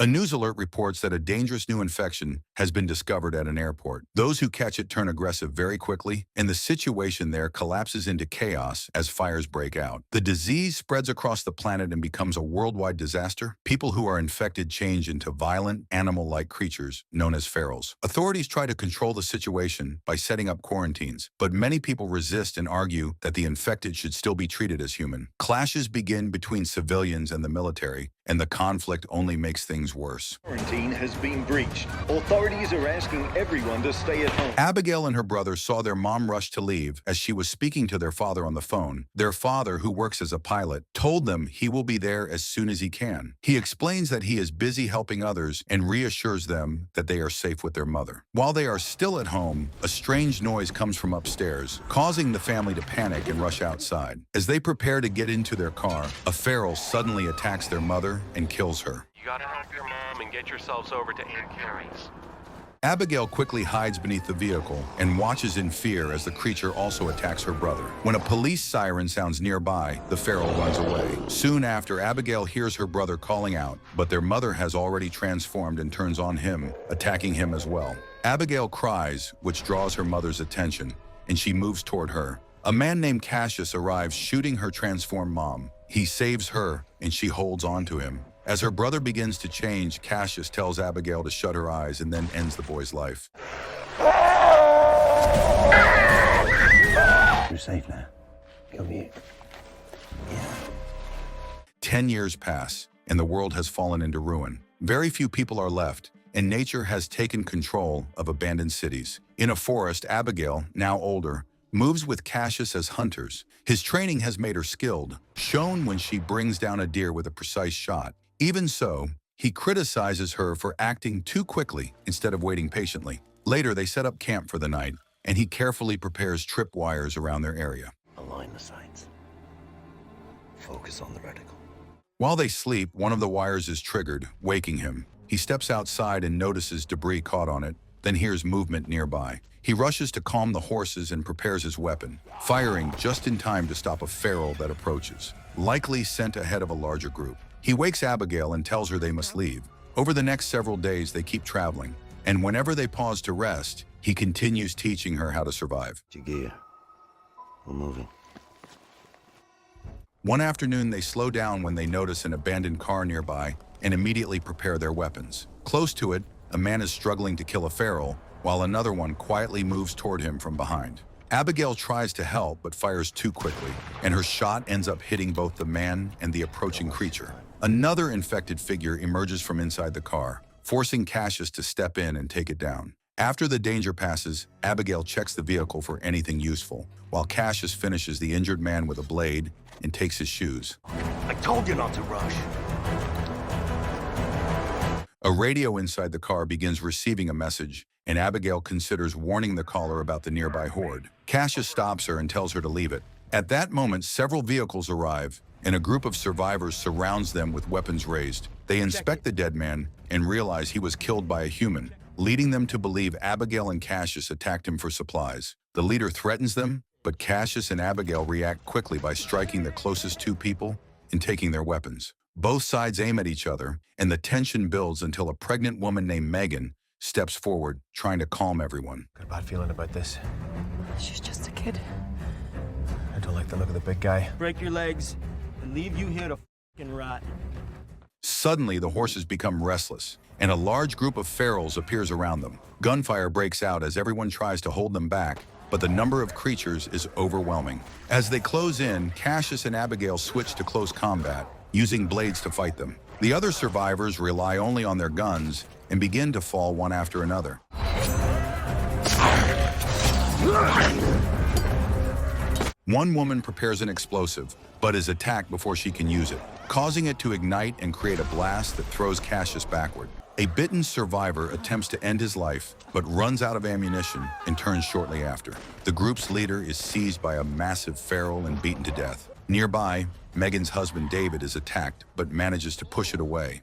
A news alert reports that a dangerous new infection has been discovered at an airport. Those who catch it turn aggressive very quickly, and the situation there collapses into chaos as fires break out. The disease spreads across the planet and becomes a worldwide disaster. People who are infected change into violent, animal-like creatures known as ferals. Authorities try to control the situation by setting up quarantines, but many people resist and argue that the infected should still be treated as human. Clashes begin between civilians and the military, and the conflict only makes things worse. Quarantine has been breached. Authorities are asking everyone to stay at home. Abigail and her brother saw their mom rush to leave as she was speaking to their father on the phone. Their father, who works as a pilot, told them he will be there as soon as he can. He explains that he is busy helping others and reassures them that they are safe with their mother. While they are still at home, a strange noise comes from upstairs, causing the family to panic and rush outside. As they prepare to get into their car, a feral suddenly attacks their mother and kills her. You gotta help your mom and get yourselves over to Aunt Carrie's. Abigail quickly hides beneath the vehicle and watches in fear as the creature also attacks her brother. When a police siren sounds nearby, the feral runs away. Soon after, Abigail hears her brother calling out, but their mother has already transformed and turns on him, attacking him as well. Abigail cries, which draws her mother's attention, and she moves toward her. A man named Cassius arrives, shooting her transformed mom. He saves her, and she holds on to him. As her brother begins to change, Cassius tells Abigail to shut her eyes and then ends the boy's life. You're safe now. Come here. Yeah. 10 years pass, and the world has fallen into ruin. Very few people are left, and nature has taken control of abandoned cities. In a forest, Abigail, now older, moves with Cassius as hunters. His training has made her skilled, shown when she brings down a deer with a precise shot. Even so, he criticizes her for acting too quickly instead of waiting patiently. Later, they set up camp for the night, and he carefully prepares tripwires around their area. Align the sights. Focus on the reticle. While they sleep, one of the wires is triggered, waking him. He steps outside and notices debris caught on it, then hears movement nearby. He rushes to calm the horses and prepares his weapon, firing just in time to stop a feral that approaches, likely sent ahead of a larger group. He wakes Abigail and tells her they must leave. Over the next several days, they keep traveling, and whenever they pause to rest, he continues teaching her how to survive. Your gear. We're moving. One afternoon, they slow down when they notice an abandoned car nearby and immediately prepare their weapons. Close to it, a man is struggling to kill a feral, while another one quietly moves toward him from behind. Abigail tries to help but fires too quickly, and her shot ends up hitting both the man and the approaching creature. Another infected figure emerges from inside the car, forcing Cassius to step in and take it down. After the danger passes, Abigail checks the vehicle for anything useful, while Cassius finishes the injured man with a blade and takes his shoes. I told you not to rush. A radio inside the car begins receiving a message, and Abigail considers warning the caller about the nearby horde. Cassius stops her and tells her to leave it. At that moment, several vehicles arrive, and a group of survivors surrounds them with weapons raised. They inspect the dead man and realize he was killed by a human, leading them to believe Abigail and Cassius attacked him for supplies. The leader threatens them, but Cassius and Abigail react quickly by striking the closest two people and taking their weapons. Both sides aim at each other, and the tension builds until a pregnant woman named Megan steps forward, trying to calm everyone. Got a bad feeling about this. She's just a kid. I don't like the look of the big guy. Break your legs and leave you here to f***ing rot. Suddenly, the horses become restless, and a large group of ferals appears around them. Gunfire breaks out as everyone tries to hold them back, but the number of creatures is overwhelming. As they close in, Cassius and Abigail switch to close combat, using blades to fight them. The other survivors rely only on their guns and begin to fall one after another. One woman prepares an explosive, but is attacked before she can use it, causing it to ignite and create a blast that throws Cassius backward. A bitten survivor attempts to end his life, but runs out of ammunition and turns shortly after. The group's leader is seized by a massive feral and beaten to death. Nearby, Megan's husband David is attacked, but manages to push it away.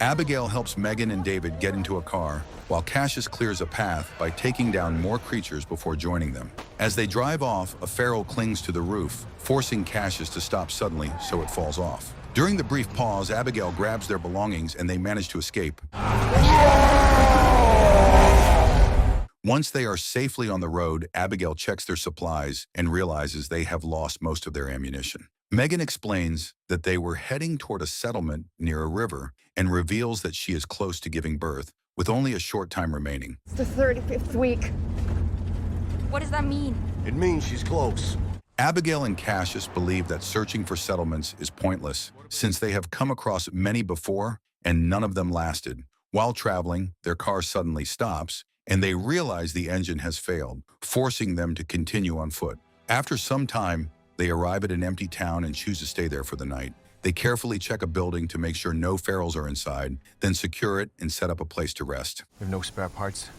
Abigail helps Megan and David get into a car, while Cassius clears a path by taking down more creatures before joining them. As they drive off, a feral clings to the roof, forcing Cassius to stop suddenly so it falls off. During the brief pause, Abigail grabs their belongings and they manage to escape. Once they are safely on the road, Abigail checks their supplies and realizes they have lost most of their ammunition. Megan explains that they were heading toward a settlement near a river and reveals that she is close to giving birth, with only a short time remaining. It's the 35th week. What does that mean? It means she's close. Abigail and Cassius believe that searching for settlements is pointless, since they have come across many before and none of them lasted. While traveling, their car suddenly stops, and they realize the engine has failed, forcing them to continue on foot. After some time, they arrive at an empty town and choose to stay there for the night. They carefully check a building to make sure no ferals are inside, then secure it and set up a place to rest. We have no spare parts.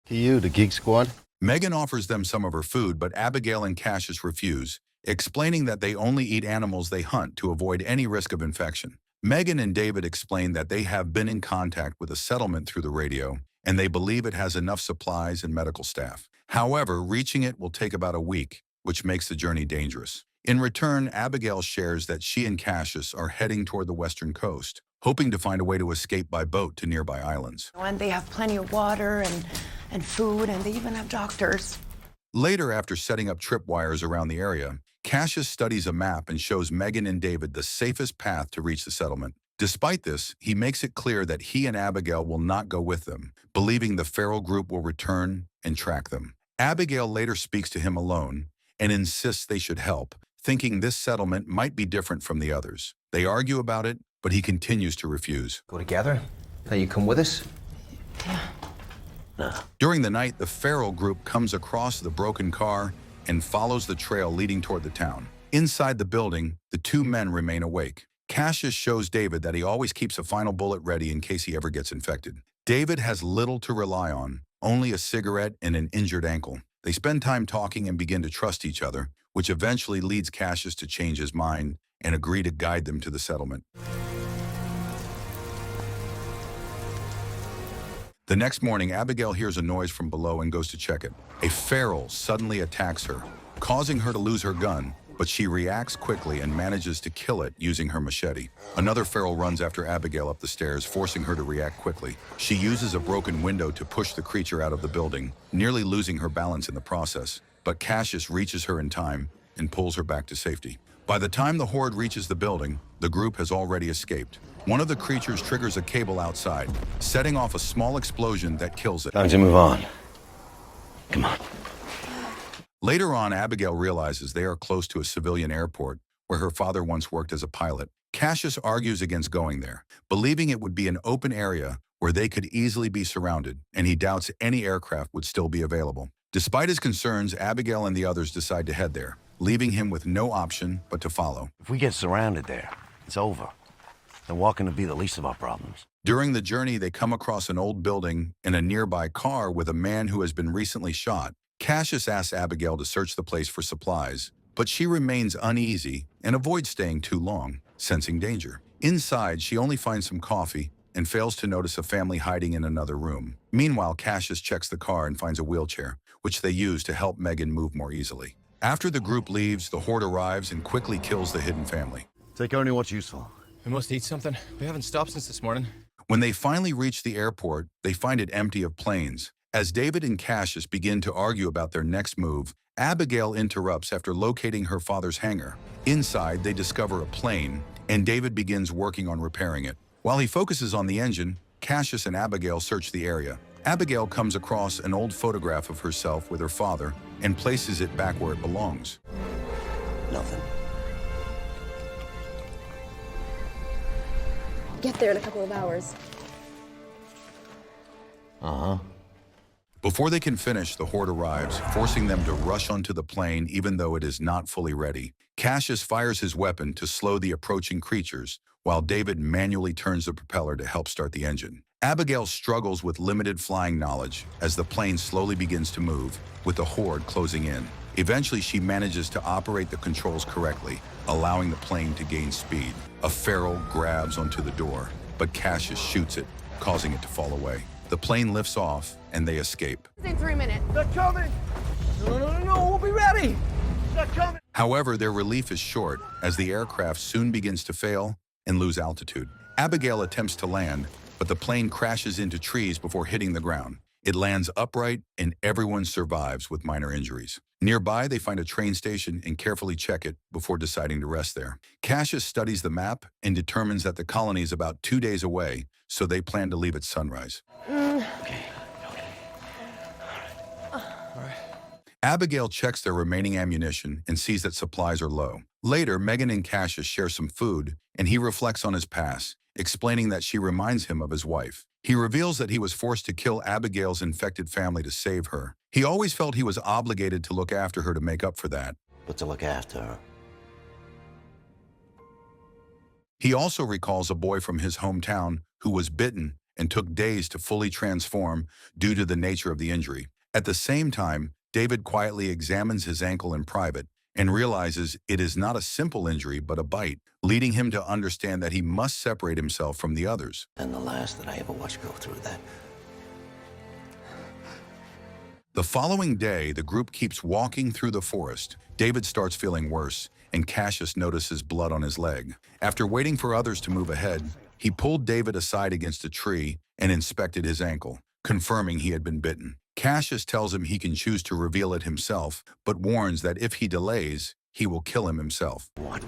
You, the Geek Squad? Megan offers them some of her food, but Abigail and Cassius refuse, explaining that they only eat animals they hunt to avoid any risk of infection. Megan and David explain that they have been in contact with a settlement through the radio, and they believe it has enough supplies and medical staff. However, reaching it will take about a week, which makes the journey dangerous. In return, Abigail shares that she and Cassius are heading toward the western coast, hoping to find a way to escape by boat to nearby islands. And they have plenty of water and food, and they even have doctors. Later, after setting up tripwires around the area, Cassius studies a map and shows Megan and David the safest path to reach the settlement. Despite this, he makes it clear that he and Abigail will not go with them, believing the feral group will return and track them. Abigail later speaks to him alone and insists they should help, thinking this settlement might be different from the others. They argue about it, but he continues to refuse. Go together? Now you come with us? During the night, the feral group comes across the broken car and follows the trail leading toward the town. Inside the building, the two men remain awake. Cassius shows David that he always keeps a final bullet ready in case he ever gets infected. David has little to rely on, only a cigarette and an injured ankle. They spend time talking and begin to trust each other, which eventually leads Cassius to change his mind and agree to guide them to the settlement. The next morning, Abigail hears a noise from below and goes to check it. A feral suddenly attacks her, causing her to lose her gun, but she reacts quickly and manages to kill it using her machete. Another feral runs after Abigail up the stairs, forcing her to react quickly. She uses a broken window to push the creature out of the building, nearly losing her balance in the process. But Cassius reaches her in time and pulls her back to safety. By the time the horde reaches the building, the group has already escaped. One of the creatures triggers a cable outside, setting off a small explosion that kills it. Time to move on. Come on. Later on, Abigail realizes they are close to a civilian airport where her father once worked as a pilot. Cassius argues against going there, believing it would be an open area where they could easily be surrounded, and he doubts any aircraft would still be available. Despite his concerns, Abigail and the others decide to head there, leaving him with no option but to follow. If we get surrounded there, it's over. Then walking will be the least of our problems. During the journey, they come across an old building and a nearby car with a man who has been recently shot. Cassius asks Abigail to search the place for supplies, but she remains uneasy and avoids staying too long, sensing danger. Inside, she only finds some coffee and fails to notice a family hiding in another room. Meanwhile, Cassius checks the car and finds a wheelchair, which they use to help Megan move more easily. After the group leaves, the horde arrives and quickly kills the hidden family. Take only what's useful. We must eat something. We haven't stopped since this morning. When they finally reach the airport, they find it empty of planes. As David and Cassius begin to argue about their next move, Abigail interrupts after locating her father's hangar. Inside, they discover a plane, and David begins working on repairing it. While he focuses on the engine, Cassius and Abigail search the area. Abigail comes across an old photograph of herself with her father and places it back where it belongs. Nothing. Get there in a couple of hours. Uh-huh. Before they can finish, the horde arrives, forcing them to rush onto the plane even though it is not fully ready. Cassius fires his weapon to slow the approaching creatures, while David manually turns the propeller to help start the engine. Abigail struggles with limited flying knowledge as the plane slowly begins to move, with the horde closing in. Eventually, she manages to operate the controls correctly, allowing the plane to gain speed. A feral grabs onto the door, but Cassius shoots it, causing it to fall away. The plane lifts off, and they escape. In 3 minutes. They're coming! No, we'll be ready! They're coming! However, their relief is short as the aircraft soon begins to fail and lose altitude. Abigail attempts to land, but the plane crashes into trees before hitting the ground. It lands upright and everyone survives with minor injuries. Nearby, they find a train station and carefully check it before deciding to rest there. Cassius studies the map and determines that the colony is about 2 days away, so they plan to leave at sunrise. Abigail checks their remaining ammunition and sees that supplies are low. Later, Megan and Cassius share some food, and he reflects on his past, explaining that she reminds him of his wife. He reveals that he was forced to kill Abigail's infected family to save her. He always felt he was obligated to look after her to make up for that. But to look after her. He also recalls a boy from his hometown who was bitten and took days to fully transform due to the nature of the injury. At the same time, David quietly examines his ankle in private and realizes it is not a simple injury but a bite, leading him to understand that he must separate himself from the others. And the last that I ever watched go through that. The following day, the group keeps walking through the forest. David starts feeling worse, and Cassius notices blood on his leg. After waiting for others to move ahead, he pulled David aside against a tree and inspected his ankle, confirming he had been bitten. Cassius tells him he can choose to reveal it himself, but warns that if he delays, he will kill him himself. What?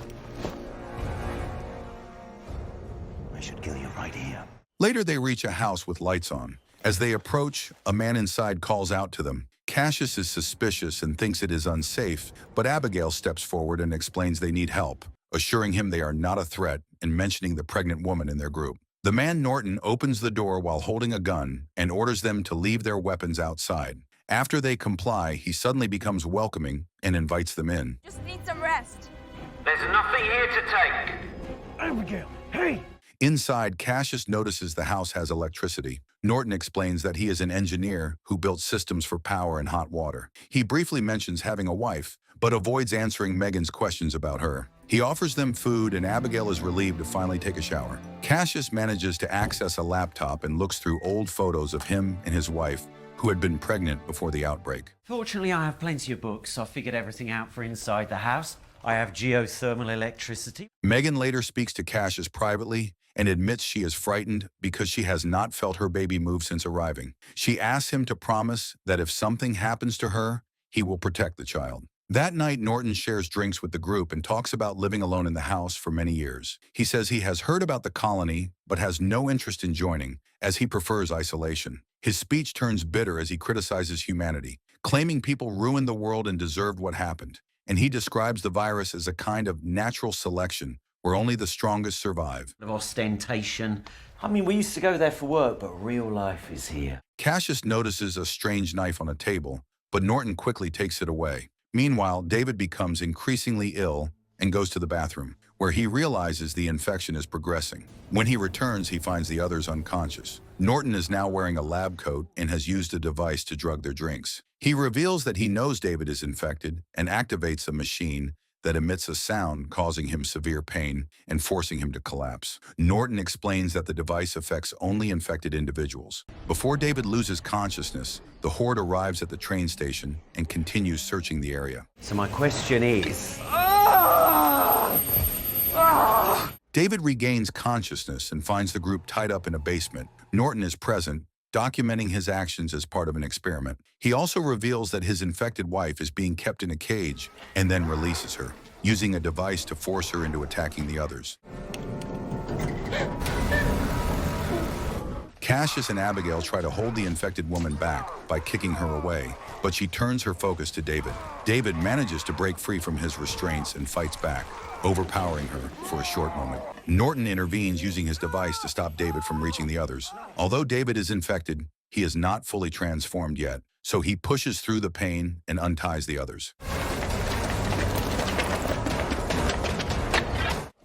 I should kill you right here. Later, they reach a house with lights on. As they approach, a man inside calls out to them. Cassius is suspicious and thinks it is unsafe, but Abigail steps forward and explains they need help, assuring him they are not a threat and mentioning the pregnant woman in their group. The man Norton opens the door while holding a gun and orders them to leave their weapons outside. After they comply, he suddenly becomes welcoming and invites them in. Just need some rest. There's nothing here to take. Abigail, hey! Inside, Cassius notices the house has electricity. Norton explains that he is an engineer who built systems for power and hot water. He briefly mentions having a wife, but avoids answering Megan's questions about her. He offers them food, and Abigail is relieved to finally take a shower. Cassius manages to access a laptop and looks through old photos of him and his wife, who had been pregnant before the outbreak. Fortunately, I have plenty of books. I figured everything out for inside the house. I have geothermal electricity. Megan later speaks to Cassius privately and admits she is frightened because she has not felt her baby move since arriving. She asks him to promise that if something happens to her, he will protect the child. That night, Norton shares drinks with the group and talks about living alone in the house for many years. He says he has heard about the colony, but has no interest in joining, as he prefers isolation. His speech turns bitter as he criticizes humanity, claiming people ruined the world and deserved what happened. And he describes the virus as a kind of natural selection, where only the strongest survive. Of ostentation. I mean, we used to go there for work, but real life is here. Cassius notices a strange knife on a table, but Norton quickly takes it away. Meanwhile, David becomes increasingly ill and goes to the bathroom, where he realizes the infection is progressing. When he returns, he finds the others unconscious. Norton is now wearing a lab coat and has used a device to drug their drinks. He reveals that he knows David is infected and activates a machine that emits a sound, causing him severe pain and forcing him to collapse. Norton explains that the device affects only infected individuals. Before David loses consciousness, the horde arrives at the train station and continues searching the area. So my question is... David regains consciousness and finds the group tied up in a basement. Norton is present, documenting his actions as part of an experiment. He also reveals that his infected wife is being kept in a cage and then releases her, using a device to force her into attacking the others. Cassius and Abigail try to hold the infected woman back by kicking her away, but she turns her focus to David. David manages to break free from his restraints and fights back, overpowering her for a short moment. Norton intervenes using his device to stop David from reaching the others. Although David is infected, he is not fully transformed yet, so he pushes through the pain and unties the others.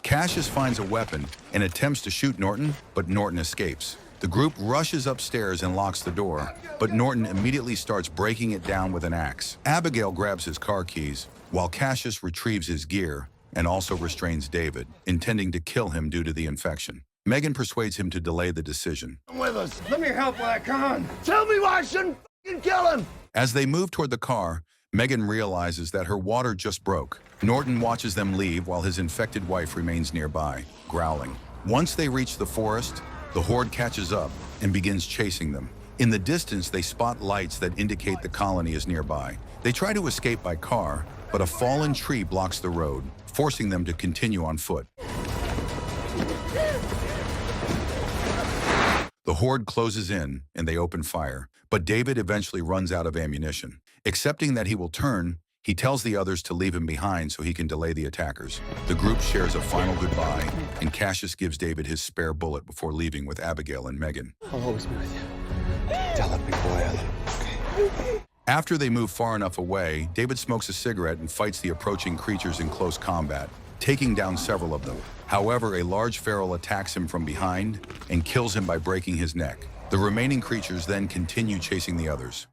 Cassius finds a weapon and attempts to shoot Norton, but Norton escapes. The group rushes upstairs and locks the door, but Norton immediately starts breaking it down with an axe. Abigail grabs his car keys, while Cassius retrieves his gear and also restrains David, intending to kill him due to the infection. Megan persuades him to delay the decision. Come with us. Let me help when I can. Tell me why I shouldn't f***ing kill him. As they move toward the car, Megan realizes that her water just broke. Norton watches them leave while his infected wife remains nearby, growling. Once they reach the forest, the horde catches up and begins chasing them. In the distance, they spot lights that indicate the colony is nearby. They try to escape by car, but a fallen tree blocks the road, forcing them to continue on foot. The horde closes in and they open fire, but David eventually runs out of ammunition. Accepting that he will turn, he tells the others to leave him behind so he can delay the attackers. The group shares a final goodbye, and Cassius gives David his spare bullet before leaving with Abigail and Megan. I'll always be with you. Tell that big boy I love him, okay? After they move far enough away, David smokes a cigarette and fights the approaching creatures in close combat, taking down several of them. However, a large feral attacks him from behind and kills him by breaking his neck. The remaining creatures then continue chasing the others.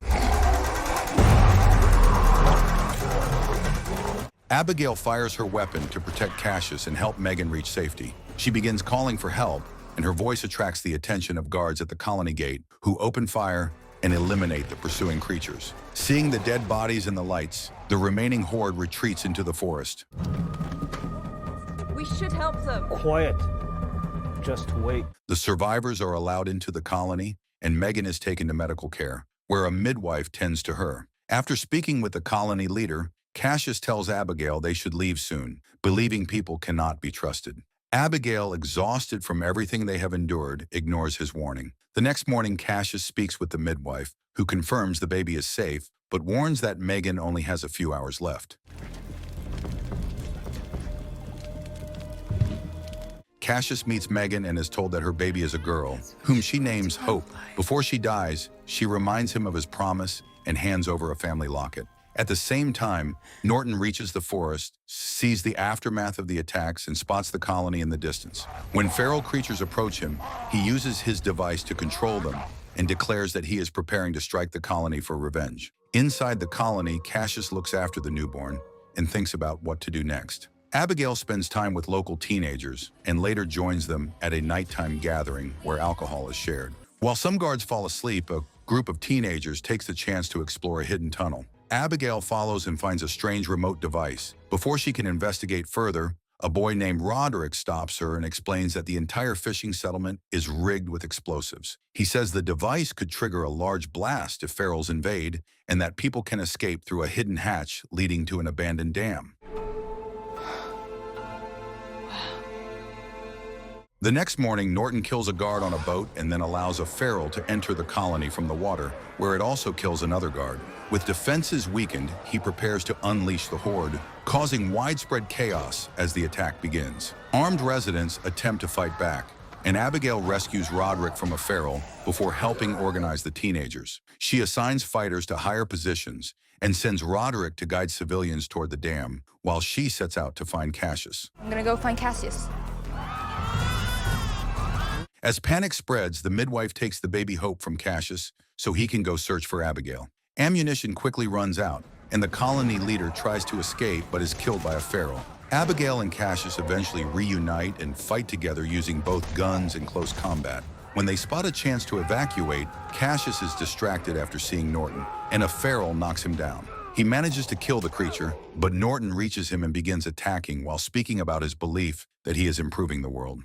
Abigail fires her weapon to protect Cassius and help Megan reach safety. She begins calling for help, and her voice attracts the attention of guards at the colony gate, who open fire and eliminate the pursuing creatures. Seeing the dead bodies in the lights, the remaining horde retreats into the forest. We should help them. Quiet. Just wait. The survivors are allowed into the colony, and Megan is taken to medical care, where a midwife tends to her. After speaking with the colony leader, Cassius tells Abigail they should leave soon, believing people cannot be trusted. Abigail, exhausted from everything they have endured, ignores his warning. The next morning, Cassius speaks with the midwife, who confirms the baby is safe, but warns that Megan only has a few hours left. Cassius meets Megan and is told that her baby is a girl, whom she names Hope. Before she dies, she reminds him of his promise and hands over a family locket. At the same time, Norton reaches the forest, sees the aftermath of the attacks, and spots the colony in the distance. When feral creatures approach him, he uses his device to control them and declares that he is preparing to strike the colony for revenge. Inside the colony, Cassius looks after the newborn and thinks about what to do next. Abigail spends time with local teenagers and later joins them at a nighttime gathering where alcohol is shared. While some guards fall asleep, a group of teenagers takes the chance to explore a hidden tunnel. Abigail follows and finds a strange remote device. Before she can investigate further, a boy named Roderick stops her and explains that the entire fishing settlement is rigged with explosives. He says the device could trigger a large blast if ferals invade, and that people can escape through a hidden hatch leading to an abandoned dam. The next morning, Norton kills a guard on a boat and then allows a feral to enter the colony from the water, where it also kills another guard. With defenses weakened, he prepares to unleash the horde, causing widespread chaos as the attack begins. Armed residents attempt to fight back, and Abigail rescues Roderick from a feral before helping organize the teenagers. She assigns fighters to higher positions and sends Roderick to guide civilians toward the dam, while she sets out to find Cassius. I'm gonna go find Cassius. As panic spreads, the midwife takes the baby Hope from Cassius so he can go search for Abigail. Ammunition quickly runs out, and the colony leader tries to escape but is killed by a feral. Abigail and Cassius eventually reunite and fight together using both guns and close combat. When they spot a chance to evacuate, Cassius is distracted after seeing Norton, and a feral knocks him down. He manages to kill the creature, but Norton reaches him and begins attacking while speaking about his belief that he is improving the world.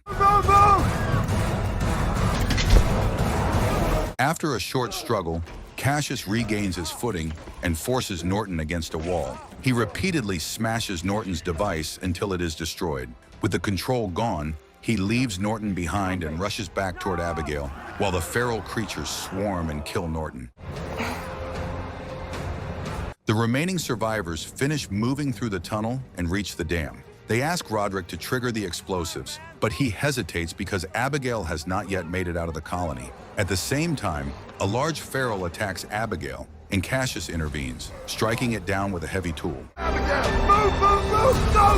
After a short struggle, Cassius regains his footing and forces Norton against a wall. He repeatedly smashes Norton's device until it is destroyed. With the control gone, he leaves Norton behind and rushes back toward Abigail, while the feral creatures swarm and kill Norton. The remaining survivors finish moving through the tunnel and reach the dam. They ask Roderick to trigger the explosives, but he hesitates because Abigail has not yet made it out of the colony. At the same time, a large feral attacks Abigail, and Cassius intervenes, striking it down with a heavy tool. Abigail, move! Go!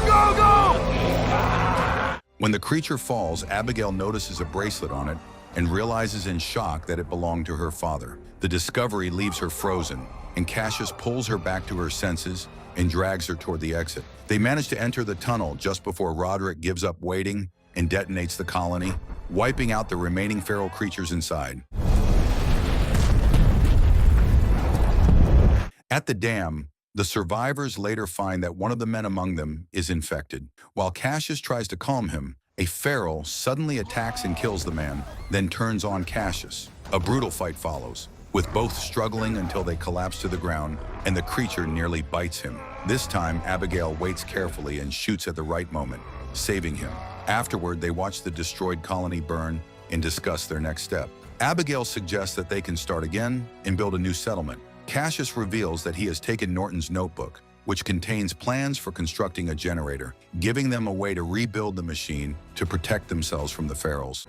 When the creature falls, Abigail notices a bracelet on it and realizes in shock that it belonged to her father. The discovery leaves her frozen, and Cassius pulls her back to her senses and drags her toward the exit. They manage to enter the tunnel just before Roderick gives up waiting and detonates the colony, wiping out the remaining feral creatures inside. At the dam, The survivors later find that one of the men among them is infected. While Cassius tries to calm him, a feral suddenly attacks and kills the man, then turns on Cassius. A brutal fight follows, with both struggling until they collapse to the ground, and the creature nearly bites him. This time, Abigail waits carefully and shoots at the right moment, saving him. Afterward, they watch the destroyed colony burn and discuss their next step. Abigail suggests that they can start again and build a new settlement. Cassius reveals that he has taken Norton's notebook, which contains plans for constructing a generator, giving them a way to rebuild the machine to protect themselves from the ferals.